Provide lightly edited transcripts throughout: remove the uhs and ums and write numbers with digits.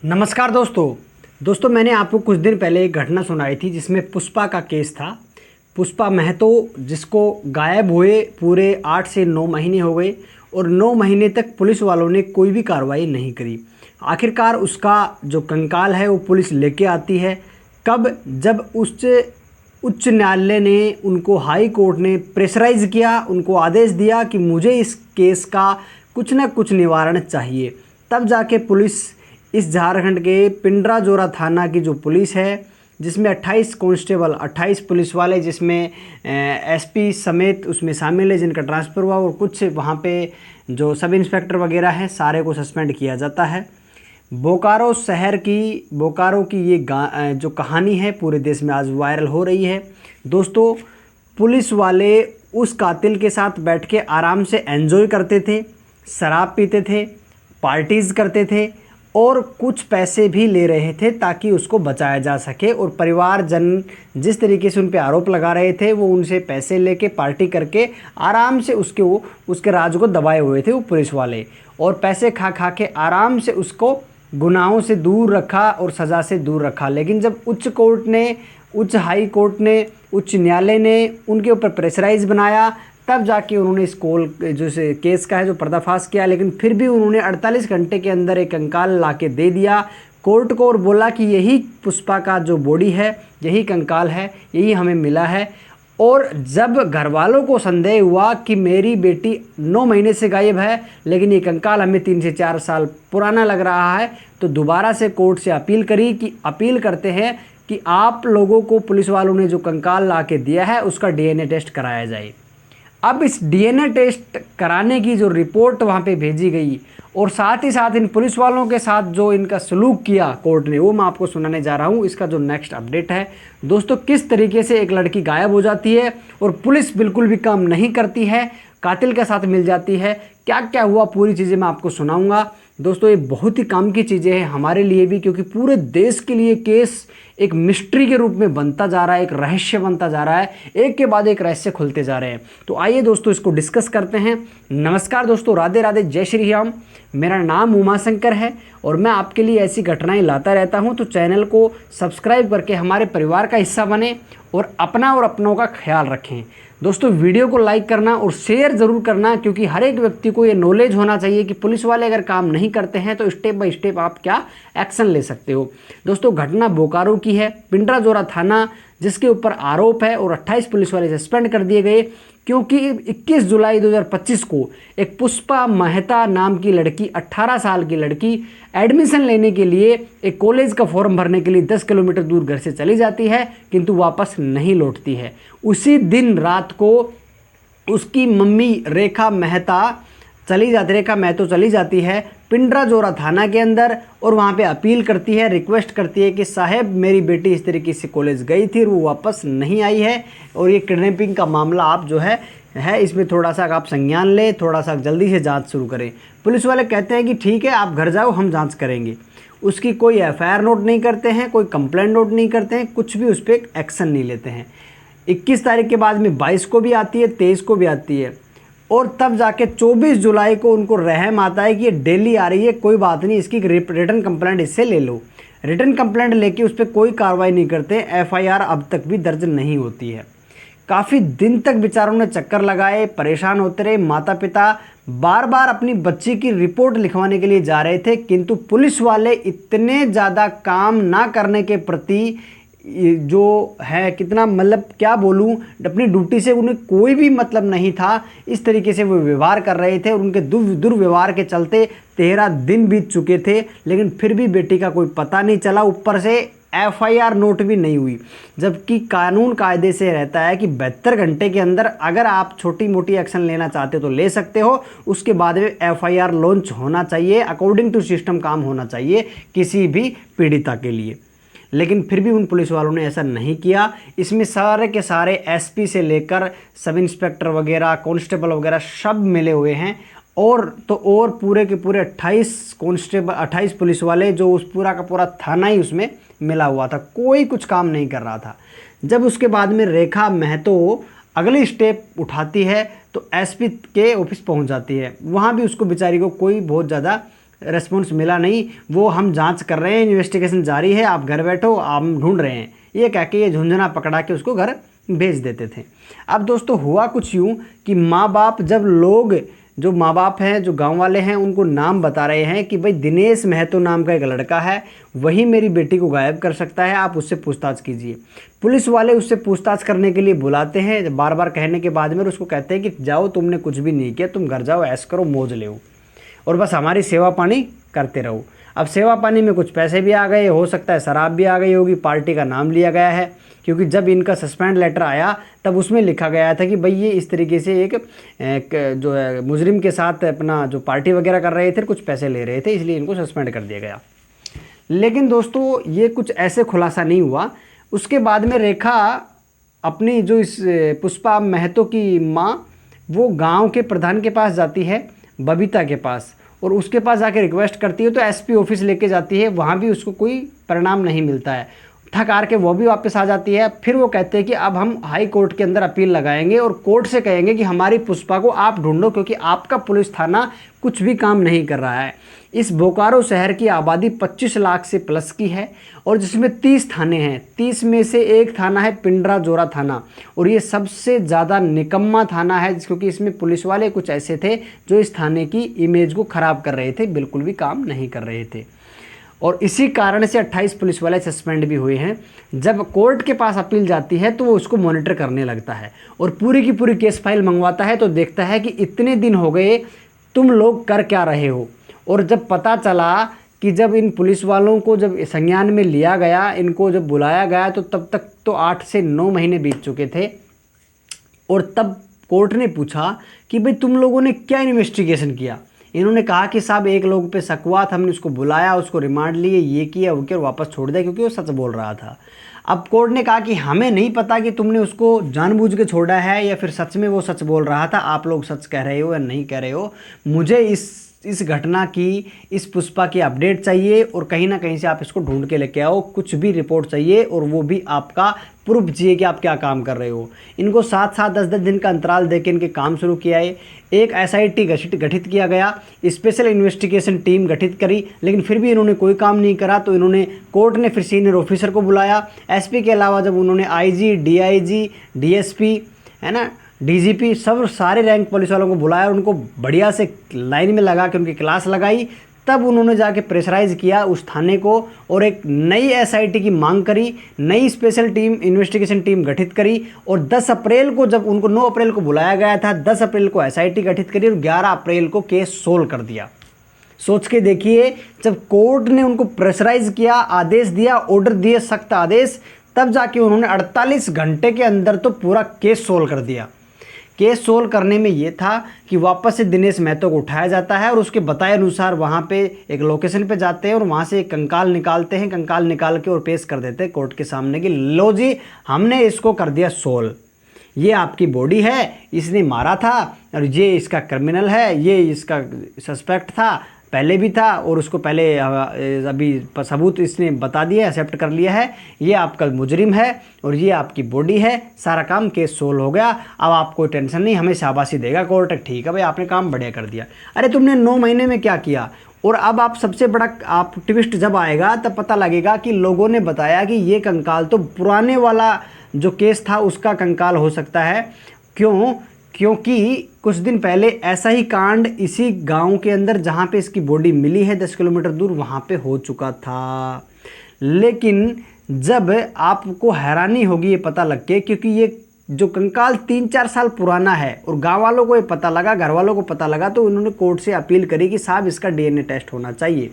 नमस्कार दोस्तों मैंने आपको कुछ दिन पहले एक घटना सुनाई थी जिसमें पुष्पा का केस था। पुष्पा महतो जिसको गायब हुए पूरे 8 से 9 महीने हो गए और 9 महीने तक पुलिस वालों ने कोई भी कार्रवाई नहीं करी। आखिरकार उसका जो कंकाल है वो पुलिस लेके आती है कब, जब उच्च न्यायालय ने उनको, हाई कोर्ट ने प्रेशराइज़ किया, उनको आदेश दिया कि मुझे इस केस का कुछ ना कुछ निवारण चाहिए। तब जाके पुलिस, इस झारखंड के पिंडराजोरा थाना की जो पुलिस है, जिसमें 28 कांस्टेबल, 28 पुलिस वाले, जिसमें एसपी समेत उसमें शामिल है जिनका ट्रांसफ़र हुआ, और कुछ वहाँ पे जो सब इंस्पेक्टर वगैरह हैं, सारे को सस्पेंड किया जाता है। बोकारो की ये जो कहानी है पूरे देश में आज वायरल हो रही है। दोस्तों, पुलिस वाले उस कातिल के साथ बैठ के आराम से एंजॉय करते थे, शराब पीते थे, पार्टीज़ करते थे और कुछ पैसे भी ले रहे थे ताकि उसको बचाया जा सके। और परिवारजन जिस तरीके से उन पे आरोप लगा रहे थे, वो उनसे पैसे लेके पार्टी करके आराम से उसके राज को दबाए हुए थे वो पुलिस वाले, और पैसे खा खा के आराम से उसको गुनाहों से दूर रखा और सज़ा से दूर रखा। लेकिन जब हाई कोर्ट ने, उच्च न्यायालय ने उनके ऊपर प्रेशराइज बनाया, तब जाके उन्होंने इस केस का है जो पर्दाफाश किया। लेकिन फिर भी उन्होंने 48 घंटे के अंदर एक कंकाल लाके दे दिया कोर्ट को और बोला कि यही पुष्पा का जो बॉडी है, यही कंकाल है, यही हमें मिला है। और जब घर वालों को संदेह हुआ कि मेरी बेटी 9 महीने से गायब है लेकिन ये कंकाल हमें 3 से 4 साल पुराना लग रहा है, तो दोबारा से कोर्ट से अपील करते हैं कि आप लोगों को, पुलिस वालों ने जो कंकाल ला के दिया है, उसका डीएनए टेस्ट कराया जाए। अब इस डीएनए टेस्ट कराने की जो रिपोर्ट वहाँ पे भेजी गई और साथ ही साथ इन पुलिस वालों के साथ जो इनका सलूक किया कोर्ट ने, वो मैं आपको सुनाने जा रहा हूँ। इसका जो नेक्स्ट अपडेट है दोस्तों, किस तरीके से एक लड़की गायब हो जाती है और पुलिस बिल्कुल भी काम नहीं करती है, कातिल के साथ मिल जाती है, क्या क्या हुआ, पूरी चीज़ें मैं आपको सुनाऊंगा। दोस्तों, ये बहुत ही काम की चीज़ें हैं हमारे लिए भी, क्योंकि पूरे देश के लिए केस एक मिस्ट्री के रूप में बनता जा रहा है, एक रहस्य बनता जा रहा है, एक के बाद एक रहस्य खुलते जा रहे हैं। तो आइए दोस्तों, इसको डिस्कस करते हैं। नमस्कार दोस्तों, राधे राधे, जय श्री राम। मेरा नाम उमाशंकर है और मैं आपके लिए ऐसी घटनाएं लाता रहता हूं। तो चैनल को सब्सक्राइब करके हमारे परिवार का हिस्सा बने और अपना और अपनों का ख्याल रखें। दोस्तों, वीडियो को लाइक करना और शेयर ज़रूर करना, क्योंकि हर एक व्यक्ति को ये नॉलेज होना चाहिए कि पुलिस वाले अगर काम नहीं करते हैं तो स्टेप बाय स्टेप आप क्या एक्शन ले सकते हो। दोस्तों, घटना बोकारो की है, पिंडराजोरा थाना, जिसके ऊपर आरोप है और 28 पुलिस वाले सस्पेंड कर दिए गए क्योंकि 21 जुलाई 2025 को एक पुष्पा महता नाम की लड़की, 18 साल की लड़की, एडमिशन लेने के लिए एक कॉलेज का फॉर्म भरने के लिए 10 किलोमीटर दूर घर से चली जाती है, किंतु वापस नहीं लौटती है। उसी दिन रात को उसकी मम्मी रेखा महतो चली जाती है पिंडराजोरा थाना के अंदर और वहाँ पे अपील करती है, रिक्वेस्ट करती है कि साहब, मेरी बेटी इस तरीके से कॉलेज गई थी और वो वापस नहीं आई है और ये किडनैपिंग का मामला आप जो है इसमें थोड़ा सा आप संज्ञान लें, थोड़ा सा जल्दी से जांच शुरू करें। पुलिस वाले कहते हैं कि ठीक है, आप घर जाओ, हम जांच करेंगे। उसकी कोई एफआईआर नोट नहीं करते हैं, कोई कंप्लेंट नोट नहीं करते हैं, कुछ भी उस पर एक्शन नहीं लेते हैं। 21 तारीख के बाद में 22 को भी आती है, 23 को भी आती है और तब जाके 24 जुलाई को उनको रहम आता है कि ये डेली आ रही है, कोई बात नहीं, इसकी रिटर्न कंप्लेंट इससे ले लो। रिटर्न कंप्लेंट लेके उस पर कोई कार्रवाई नहीं करते, एफआईआर अब तक भी दर्ज नहीं होती है। काफ़ी दिन तक बेचारों ने चक्कर लगाए, परेशान होते रहे। माता पिता बार बार अपनी बच्ची की रिपोर्ट लिखवाने के लिए जा रहे थे, किंतु पुलिस वाले इतने ज़्यादा काम ना करने के प्रति जो है, कितना मतलब क्या बोलूँ, अपनी ड्यूटी से उन्हें कोई भी मतलब नहीं था। इस तरीके से वो व्यवहार कर रहे थे और उनके दुर्व्यवहार के चलते 13 दिन बीत चुके थे, लेकिन फिर भी बेटी का कोई पता नहीं चला। ऊपर से एफआईआर नोट भी नहीं हुई, जबकि कानून कायदे से रहता है कि 72 घंटे के अंदर अगर आप छोटी मोटी एक्शन लेना चाहते हो तो ले सकते हो, उसके बाद में एफआईआर लॉन्च होना चाहिए, अकॉर्डिंग टू सिस्टम काम होना चाहिए किसी भी पीड़िता के लिए। लेकिन फिर भी उन पुलिस वालों ने ऐसा नहीं किया। इसमें सारे के सारे एसपी से लेकर सब इंस्पेक्टर वगैरह, कांस्टेबल वगैरह सब मिले हुए हैं और पूरे के पूरे 28 पुलिस वाले, जो उस पूरा का पूरा थाना ही उसमें मिला हुआ था, कोई कुछ काम नहीं कर रहा था। जब उसके बाद में रेखा महतो अगली स्टेप उठाती है तो एसपी के ऑफिस पहुंच जाती है। वहाँ भी उसको बेचारी को कोई बहुत ज़्यादा रेस्पॉन्स मिला नहीं, वो हम जांच कर रहे हैं, इन्वेस्टिगेशन जारी है, आप घर बैठो, हम ढूंढ रहे हैं, ये कह के ये झुंझुना पकड़ा के उसको घर भेज देते थे। अब दोस्तों हुआ कुछ यूँ कि माँ बाप, जब लोग जो माँ बाप हैं, जो गांव वाले हैं, उनको नाम बता रहे हैं कि भाई दिनेश महतो नाम का एक लड़का है, वही मेरी बेटी को गायब कर सकता है, आप उससे पूछताछ कीजिए। पुलिस वाले उससे पूछताछ करने के लिए बुलाते हैं, बार बार कहने के बाद में उसको कहते हैं कि जाओ, तुमने कुछ भी नहीं किया, तुम घर जाओ, ऐश करो, मौज ले और बस हमारी सेवा पानी करते रहो। अब सेवा पानी में कुछ पैसे भी आ गए, हो सकता है शराब भी आ गई होगी, पार्टी का नाम लिया गया है, क्योंकि जब इनका सस्पेंड लेटर आया तब उसमें लिखा गया था कि भाई ये इस तरीके से एक जो है मुजरिम के साथ अपना जो पार्टी वगैरह कर रहे थे, कुछ पैसे ले रहे थे, इसलिए इनको सस्पेंड कर दिया गया। लेकिन दोस्तों ये कुछ ऐसे खुलासा नहीं हुआ। उसके बाद में रेखा अपनी जो इस पुष्पा महतो की माँ, वो गांव के प्रधान के पास जाती है, बबीता के पास, और उसके पास जाके रिक्वेस्ट करती है, तो एसपी ऑफिस लेके जाती है, वहाँ भी उसको कोई परिणाम नहीं मिलता है, थक हार के वो भी वापस आ जाती है। फिर वो कहते हैं कि अब हम हाई कोर्ट के अंदर अपील लगाएंगे और कोर्ट से कहेंगे कि हमारी पुष्पा को आप ढूंढो, क्योंकि आपका पुलिस थाना कुछ भी काम नहीं कर रहा है। इस बोकारो शहर की आबादी 25 लाख से प्लस की है और जिसमें 30 थाने हैं, 30 में से एक थाना है पिंडरा जोरा थाना, और ये सबसे ज़्यादा निकम्मा थाना है, क्योंकि इसमें पुलिस वाले कुछ ऐसे थे जो इस थाने की इमेज को ख़राब कर रहे थे, बिल्कुल भी काम नहीं कर रहे थे। और इसी कारण से 28 पुलिस वाले सस्पेंड भी हुए हैं। जब कोर्ट के पास अपील जाती है तो वो उसको मॉनिटर करने लगता है और पूरी की पूरी केस फाइल मंगवाता है, तो देखता है कि इतने दिन हो गए, तुम लोग कर क्या रहे हो। और जब पता चला कि जब इन पुलिस वालों को जब संज्ञान में लिया गया, इनको जब बुलाया गया, तो तब तक तो 8 से 9 महीने बीत चुके थे। और तब कोर्ट ने पूछा कि भाई तुम लोगों ने क्या इन्वेस्टिगेशन किया। इन्होंने कहा कि साहब एक लोग पे शक हुआ था, हमने उसको बुलाया, उसको रिमांड लिए, ये किया वो किया, वापस छोड़ दिया क्योंकि वो सच बोल रहा था। अब कोर्ट ने कहा कि हमें नहीं पता कि तुमने उसको जानबूझ के छोड़ा है या फिर सच में वो सच बोल रहा था, आप लोग सच कह रहे हो या नहीं कह रहे हो। मुझे इस घटना की, इस पुष्पा की अपडेट चाहिए और कहीं ना कहीं से आप इसको ढूंढ के लेके आओ, कुछ भी रिपोर्ट चाहिए और वो भी आपका प्रूफ चाहिए कि आप क्या काम कर रहे हो। इनको 7-7, 10-10 दिन का अंतराल देके इनके काम शुरू किया है। एक SIT गठित किया गया, स्पेशल इन्वेस्टिगेशन टीम गठित करी, लेकिन फिर भी इन्होंने कोई काम नहीं करा। तो इन्होंने, कोर्ट ने फिर सीनियर ऑफिसर को बुलाया, SP के अलावा जब उन्होंने IG, DIG, DSP, है ना, DGP, सब सारे रैंक पुलिस वालों को बुलाया, उनको बढ़िया से लाइन में लगा के उनकी क्लास लगाई, तब उन्होंने जाके प्रेशराइज किया उस थाने को और एक नई SIT की मांग करी, नई स्पेशल टीम, इन्वेस्टिगेशन टीम गठित करी। और 10 अप्रैल को, जब उनको 9 अप्रैल को बुलाया गया था, 10 अप्रैल को SIT गठित करी और 11 अप्रैल को केस सोल्व कर दिया। सोच के देखिए, जब कोर्ट ने उनको प्रेशराइज किया, आदेश दिया, ऑर्डर दिए, सख्त आदेश, तब जाके उन्होंने 48 घंटे के अंदर तो पूरा केस सोल्व कर दिया। केस सोल्व करने में ये था कि वापस से दिनेश महतो को उठाया जाता है और उसके बताए अनुसार वहाँ पे एक लोकेशन पे जाते हैं और वहाँ से एक कंकाल निकालते हैं, कंकाल निकाल के और पेश कर देते हैं कोर्ट के सामने कि लो जी, हमने इसको कर दिया सोल्व, ये आपकी बॉडी है, इसने मारा था और ये इसका क्रिमिनल है, ये इसका सस्पेक्ट था, पहले भी था और उसको पहले अभी सबूत इसने बता दिया, एक्सेप्ट कर लिया है, ये आपका मुजरिम है और ये आपकी बॉडी है, सारा काम केस सोल्व हो गया, अब आप कोई टेंशन नहीं, हमें शाबाशी देगा कोर्ट, ठीक है भाई आपने काम बढ़िया कर दिया। अरे तुमने 9 महीने में क्या किया। और अब आप सबसे बड़ा आप ट्विस्ट जब आएगा तब पता लगेगा कि लोगों ने बताया कि ये कंकाल तो पुराने वाला जो केस था उसका कंकाल हो सकता है। क्यों? क्योंकि कुछ दिन पहले ऐसा ही कांड इसी गांव के अंदर जहां पे इसकी बॉडी मिली है 10 किलोमीटर दूर, वहां पे हो चुका था। लेकिन जब आपको हैरानी होगी ये पता लग के, क्योंकि ये जो कंकाल 3-4 साल पुराना है और गांव वालों को ये पता लगा, घर वालों को पता लगा, तो उन्होंने कोर्ट से अपील करी कि साहब इसका DNA टेस्ट होना चाहिए।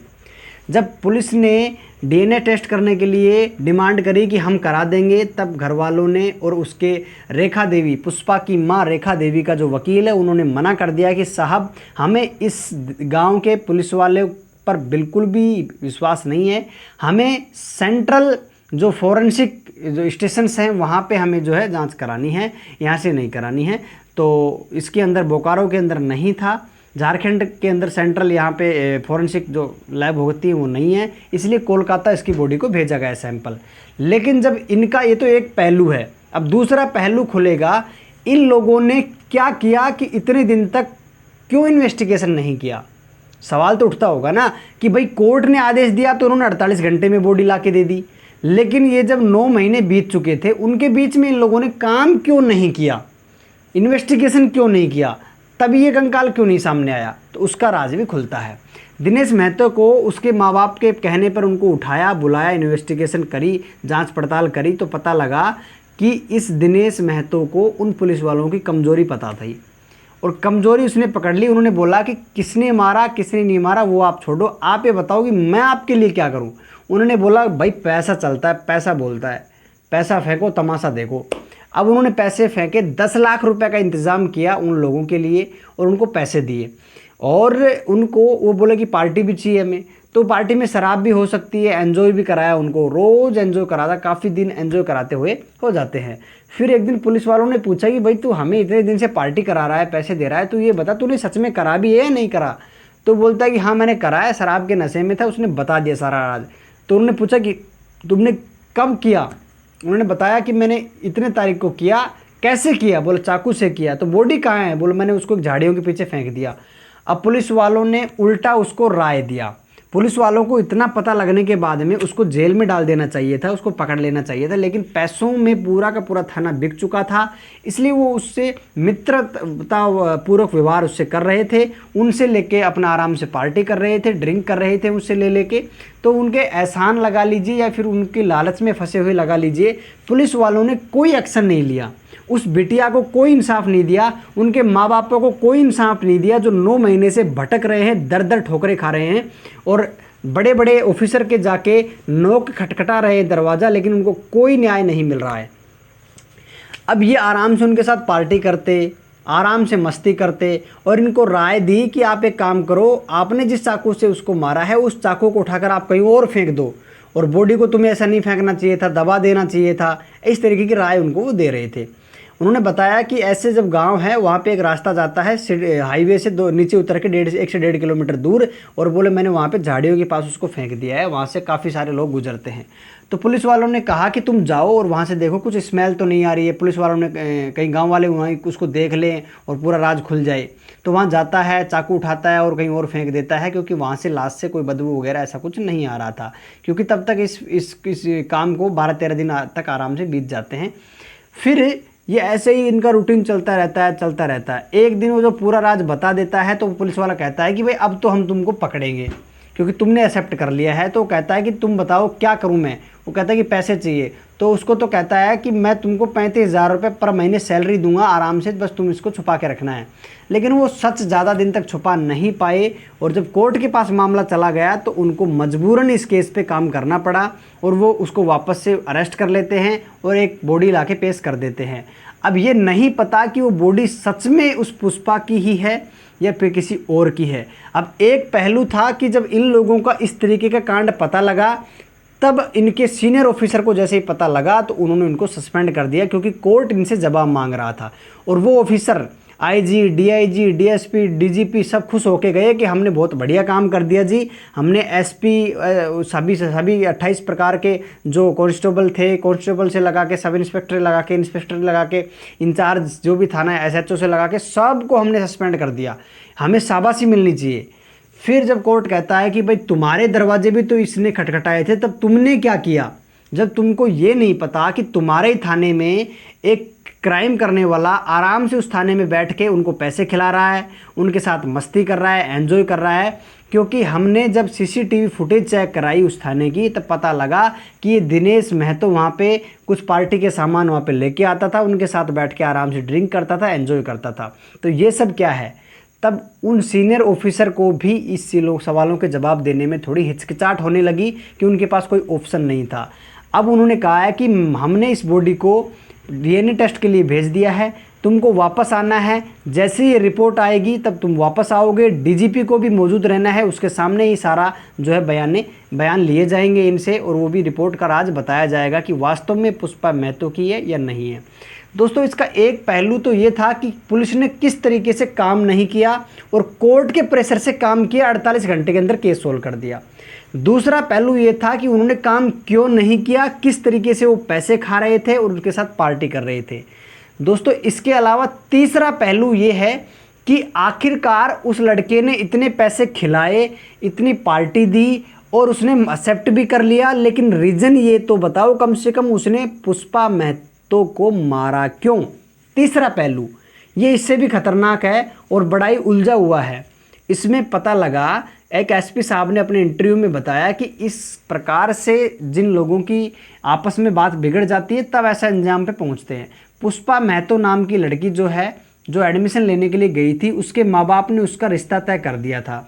जब पुलिस ने DNA टेस्ट करने के लिए डिमांड करी कि हम करा देंगे, तब घर वालों ने और उसके रेखा देवी, पुष्पा की मां रेखा देवी का जो वकील है, उन्होंने मना कर दिया कि साहब हमें इस गांव के पुलिस वाले पर बिल्कुल भी विश्वास नहीं है, हमें सेंट्रल जो फॉरेंसिक जो स्टेशंस हैं वहाँ पे हमें जो है जांच करानी है, यहाँ से नहीं करानी है। तो इसके अंदर बोकारो के अंदर नहीं था, झारखंड के अंदर सेंट्रल यहाँ पे फॉरेंसिक जो लैब होती है वो नहीं है, इसलिए कोलकाता इसकी बॉडी को भेजा गया सैंपल। लेकिन जब इनका, ये तो एक पहलू है, अब दूसरा पहलू खुलेगा, इन लोगों ने क्या किया कि इतने दिन तक क्यों इन्वेस्टिगेशन नहीं किया। सवाल तो उठता होगा ना कि भाई कोर्ट ने आदेश दिया तो उन्होंने 48 घंटे में बॉडी ला के दे दी, लेकिन ये जब 9 महीने बीत चुके थे उनके बीच में इन लोगों ने काम क्यों नहीं किया, इन्वेस्टिगेशन क्यों नहीं किया, तभी ये कंकाल क्यों नहीं सामने आया, तो उसका राज भी खुलता है। दिनेश महतो को उसके माँ बाप के कहने पर उनको उठाया, बुलाया, इन्वेस्टिगेशन करी, जांच पड़ताल करी, तो पता लगा कि इस दिनेश महतो को उन पुलिस वालों की कमज़ोरी पता थी और कमज़ोरी उसने पकड़ ली। उन्होंने बोला कि किसने मारा किसने नहीं मारा वो आप छोड़ो, आप ये बताओ कि मैं आपके लिए क्या करूं। उन्होंने बोला भाई पैसा चलता है, पैसा बोलता है, पैसा फेंको तमाशा देखो। अब उन्होंने पैसे फेंके, 10 लाख रुपए का इंतज़ाम किया उन लोगों के लिए और उनको पैसे दिए और उनको वो बोले कि पार्टी भी चाहिए हमें, तो पार्टी में शराब भी हो सकती है, एंजॉय भी कराया उनको, रोज़ एंजॉय कराता, काफ़ी दिन एंजॉय कराते हुए हो जाते हैं। फिर एक दिन पुलिस वालों ने पूछा कि भाई तू हमें इतने दिन से पार्टी करा रहा है, पैसे दे रहा है, तो ये बता तूने सच में करा भी है या नहीं करा। तो बोलता है कि हाँ मैंने करा है, शराब के नशे में था। उसने बता दिया सारा राज। तो उन्होंने पूछा कि तुमने कब किया, उन्होंने बताया कि मैंने इतने तारीख को किया। कैसे किया, बोले चाकू से किया। तो बॉडी कहाँ है, बोले मैंने उसको झाड़ियों के पीछे फेंक दिया। अब पुलिस वालों ने उल्टा उसको राय दिया। पुलिस वालों को इतना पता लगने के बाद में उसको जेल में डाल देना चाहिए था, उसको पकड़ लेना चाहिए था, लेकिन पैसों में पूरा का पूरा थाना बिक चुका था, इसलिए वो उससे मित्रता पूर्वक व्यवहार उससे कर रहे थे, उनसे लेके अपना आराम से पार्टी कर रहे थे, ड्रिंक कर रहे थे उससे ले लेके। तो उनके एहसान लगा लीजिए या फिर उनकी लालच में फंसे हुए लगा लीजिए, पुलिस वालों ने कोई एक्शन नहीं लिया, उस बिटिया को कोई इंसाफ नहीं दिया, उनके माँ बापों को कोई इंसाफ नहीं दिया, जो 9 महीने से भटक रहे हैं, दर दर ठोकरें खा रहे हैं और बड़े बड़े ऑफिसर के जाके नोक खटखटा रहे हैं दरवाज़ा, लेकिन उनको कोई न्याय नहीं मिल रहा है। अब ये आराम से उनके साथ पार्टी करते, आराम से मस्ती करते और इनको राय दी कि आप एक काम करो, आपने जिस चाकू से उसको मारा है उस चाकू को उठाकर आप कहीं और फेंक दो और बॉडी को तुम्हें ऐसा नहीं फेंकना चाहिए था, दबा देना चाहिए था। इस तरीके की राय उनको वो दे रहे थे। उन्होंने बताया कि ऐसे जब गांव है वहाँ पे एक रास्ता जाता है हाईवे से नीचे उतर के 1 से 1.5 किलोमीटर दूर, और बोले मैंने वहाँ पे झाड़ियों के पास उसको फेंक दिया है, वहाँ से काफ़ी सारे लोग गुजरते हैं। तो पुलिस वालों ने कहा कि तुम जाओ और वहाँ से देखो कुछ स्मेल तो नहीं आ रही है। पुलिस वालों ने कहीं गाँव वाले वहाँ उसको देख लें और पूरा राज खुल जाए। तो वहाँ जाता है, चाकू उठाता है और कहीं और फेंक देता है, क्योंकि वहाँ से लाश से कोई बदबू वगैरह ऐसा कुछ नहीं आ रहा था, क्योंकि तब तक इस काम को 12-13 दिन तक आराम से बीत जाते हैं। फिर ये ऐसे ही इनका रूटीन चलता रहता है। एक दिन वो जो पूरा राज बता देता है तो पुलिस वाला कहता है कि भाई अब तो हम तुमको पकड़ेंगे क्योंकि तुमने एक्सेप्ट कर लिया है। तो कहता है कि तुम बताओ क्या करूं मैं। वो कहता है कि पैसे चाहिए। तो उसको तो कहता है कि मैं तुमको 35,000 रुपये पर महीने सैलरी दूंगा आराम से, बस तुम इसको छुपा के रखना है। लेकिन वो सच ज़्यादा दिन तक छुपा नहीं पाए और जब कोर्ट के पास मामला चला गया तो उनको मजबूरन इस केस पे काम करना पड़ा और वो उसको वापस से अरेस्ट कर लेते हैं और एक बॉडी ला के पेश कर देते हैं। अब ये नहीं पता कि वो बॉडी सच में उस पुष्पा की ही है या फिर किसी और की है। अब एक पहलू था कि जब इन लोगों का इस तरीके का कांड पता लगा तब इनके सीनियर ऑफिसर को जैसे ही पता लगा तो उन्होंने इनको सस्पेंड कर दिया, क्योंकि कोर्ट इनसे जवाब मांग रहा था। और वो officer IG, DIG, DSP, DGP सब खुश होके गए कि हमने बहुत बढ़िया काम कर दिया जी। हमने एसपी सभी 28 प्रकार के जो कांस्टेबल थे, कांस्टेबल से लगा के सब इंस्पेक्टर लगा के, इंस्पेक्टर लगा के इंचार्ज जो भी थाना एसएचओ से लगा के सबको हमने सस्पेंड कर दिया, हमें शाबाशी मिलनी चाहिए। फिर जब कोर्ट कहता है कि भाई तुम्हारे दरवाजे भी तो इसने खटखटाए थे, तब तुमने क्या किया जब तुमको ये नहीं पता कि तुम्हारे ही थाने में एक क्राइम करने वाला आराम से उस थाने में बैठ के उनको पैसे खिला रहा है, उनके साथ मस्ती कर रहा है, एंजॉय कर रहा है। क्योंकि हमने जब सीसीटीवी फुटेज चेक कराई उस थाने की तब पता लगा कि ये दिनेश महतो वहाँ पे कुछ पार्टी के सामान वहाँ पे लेके आता था, उनके साथ बैठ के आराम से ड्रिंक करता था, एंजॉय करता था। तो ये सब क्या है। तब उन सीनियर ऑफिसर को भी इस सवालों के जवाब देने में थोड़ी हिचकिचाहट होने लगी कि उनके पास कोई ऑप्शन नहीं था। अब उन्होंने कहा है कि हमने इस बॉडी को डीएनए टेस्ट के लिए भेज दिया है, तुमको वापस आना है, जैसे ही रिपोर्ट आएगी तब तुम वापस आओगे। डीजीपी को भी मौजूद रहना है, उसके सामने ही सारा जो है बयान लिए जाएंगे इनसे और वो भी रिपोर्ट का राज बताया जाएगा कि वास्तव में पुष्पा महतो की है या नहीं है। दोस्तों इसका एक पहलू तो ये था कि पुलिस ने किस तरीके से काम नहीं किया और कोर्ट के प्रेशर से काम किया, 48 घंटे के अंदर केस सोल्व कर दिया। दूसरा पहलू ये था कि उन्होंने काम क्यों नहीं किया, किस तरीके से वो पैसे खा रहे थे और उनके साथ पार्टी कर रहे थे। दोस्तों इसके अलावा तीसरा पहलू ये है कि आखिरकार उस लड़के ने इतने पैसे खिलाए, इतनी पार्टी दी और उसने एक्सेप्ट भी कर लिया, लेकिन रीज़न ये तो बताओ कम से कम, उसने पुष्पा महतो को मारा क्यों? तीसरा पहलू ये इससे भी खतरनाक है और बड़ा ही उलझा हुआ है। इसमें पता लगा, एक एसपी साहब ने अपने इंटरव्यू में बताया कि इस प्रकार से जिन लोगों की आपस में बात बिगड़ जाती है तब ऐसा अंजाम पे पहुंचते हैं। पुष्पा महतो नाम की लड़की जो एडमिशन लेने के लिए गई थी, उसके माँ बाप ने उसका रिश्ता तय कर दिया था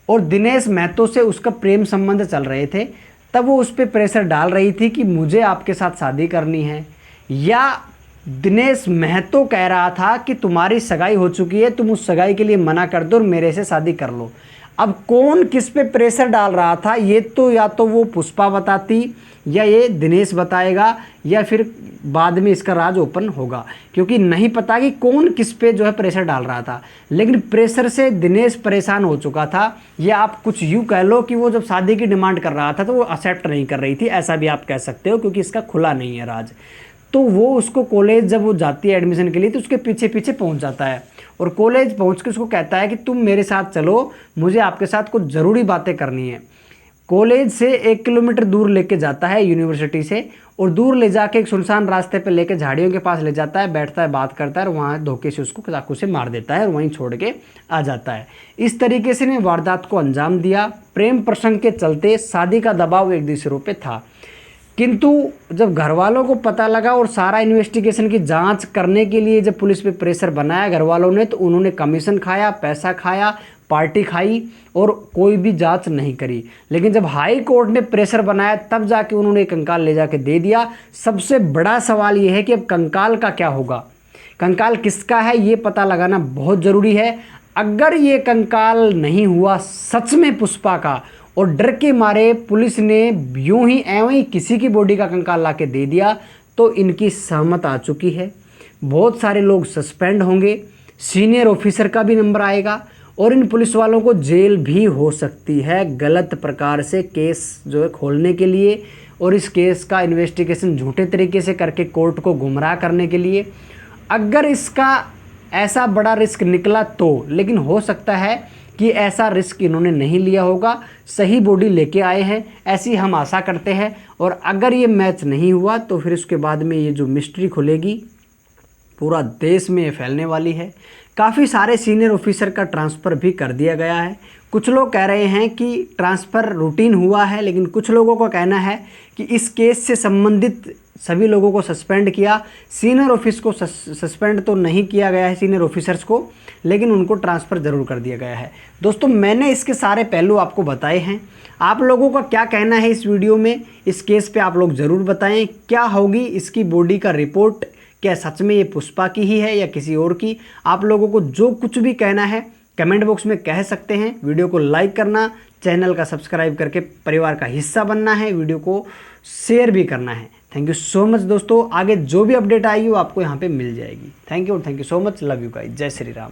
और दिनेश महतो से उसका प्रेम संबंध चल रहे थे। तब वो उस पर प्रेशर डाल रही थी कि मुझे आपके साथ शादी करनी है, या दिनेश महतो कह रहा था कि तुम्हारी सगाई हो चुकी है, तुम उस सगाई के लिए मना कर दो और मेरे से शादी कर लो। अब कौन किस पे प्रेशर डाल रहा था, ये तो या तो वो पुष्पा बताती या ये दिनेश बताएगा, या फिर बाद में इसका राज ओपन होगा, क्योंकि नहीं पता कि कौन किस पे जो है प्रेशर डाल रहा था। लेकिन प्रेशर से दिनेश परेशान हो चुका था, या आप कुछ यूँ कह लो कि वो जब शादी की डिमांड कर रहा था तो वो एक्सेप्ट नहीं कर रही थी, ऐसा भी आप कह सकते हो, क्योंकि इसका खुला नहीं है राज। तो वो उसको कॉलेज जब वो जाती है एडमिशन के लिए तो उसके पीछे पीछे पहुंच जाता है और कॉलेज पहुंच के उसको कहता है कि तुम मेरे साथ चलो, मुझे आपके साथ कुछ ज़रूरी बातें करनी है। कॉलेज से 1 किलोमीटर दूर लेके जाता है यूनिवर्सिटी से, और दूर ले जाके एक सुनसान रास्ते पे लेके झाड़ियों के पास ले जाता है, बैठता है, बात करता है और वहाँ धोखे से उसको चाकू से मार देता है और वहीं छोड़ के आ जाता है। इस तरीके से ने वारदात को अंजाम दिया। प्रेम प्रसंग के चलते शादी का दबाव एक दूसरे पे था, किंतु जब घर वालों को पता लगा और सारा इन्वेस्टिगेशन की जांच करने के लिए जब पुलिस पे प्रेशर बनाया घर वालों ने, तो उन्होंने कमीशन खाया, पैसा खाया, पार्टी खाई और कोई भी जांच नहीं करी। लेकिन जब हाई कोर्ट ने प्रेशर बनाया तब जाके उन्होंने कंकाल ले जाके दे दिया। सबसे बड़ा सवाल ये है कि अब कंकाल का क्या होगा, कंकाल किसका है ये पता लगाना बहुत ज़रूरी है। अगर ये कंकाल नहीं हुआ सच में पुष्पा का, और डर के मारे पुलिस ने यूं ही एवं ही किसी की बॉडी का कंकाल ला के दे दिया, तो इनकी सहमत आ चुकी है। बहुत सारे लोग सस्पेंड होंगे, सीनियर ऑफिसर का भी नंबर आएगा और इन पुलिस वालों को जेल भी हो सकती है गलत प्रकार से केस जो है खोलने के लिए, और इस केस का इन्वेस्टिगेशन झूठे तरीके से करके कोर्ट को गुमराह करने के लिए। अगर इसका ऐसा बड़ा रिस्क निकला तो, लेकिन हो सकता है कि ऐसा रिस्क इन्होंने नहीं लिया होगा, सही बॉडी लेके आए हैं, ऐसी हम आशा करते हैं। और अगर ये मैच नहीं हुआ तो फिर उसके बाद में ये जो मिस्ट्री खुलेगी पूरा देश में ये फैलने वाली है। काफ़ी सारे सीनियर ऑफिसर का ट्रांसफ़र भी कर दिया गया है। कुछ लोग कह रहे हैं कि ट्रांसफ़र रूटीन हुआ है, लेकिन कुछ लोगों का कहना है कि इस केस से संबंधित सभी लोगों को सस्पेंड किया। सीनियर ऑफिस को सस्पेंड तो नहीं किया गया है, सीनियर ऑफिसर्स को, लेकिन उनको ट्रांसफ़र ज़रूर कर दिया गया है। दोस्तों, मैंने इसके सारे पहलू आपको बताए हैं। आप लोगों का क्या कहना है इस वीडियो में, इस केस पे आप लोग ज़रूर बताएं। क्या होगी इसकी बॉडी का रिपोर्ट, क्या सच में ये पुष्पा की ही है या किसी और की? आप लोगों को जो कुछ भी कहना है कमेंट बॉक्स में कह सकते हैं। वीडियो को लाइक करना, चैनल का सब्सक्राइब करके परिवार का हिस्सा बनना है, वीडियो को शेयर भी करना है। थैंक यू सो मच दोस्तों। आगे जो भी अपडेट आएगी वो आपको यहाँ पे मिल जाएगी। Thank you so much. Love you guys. जय श्री राम।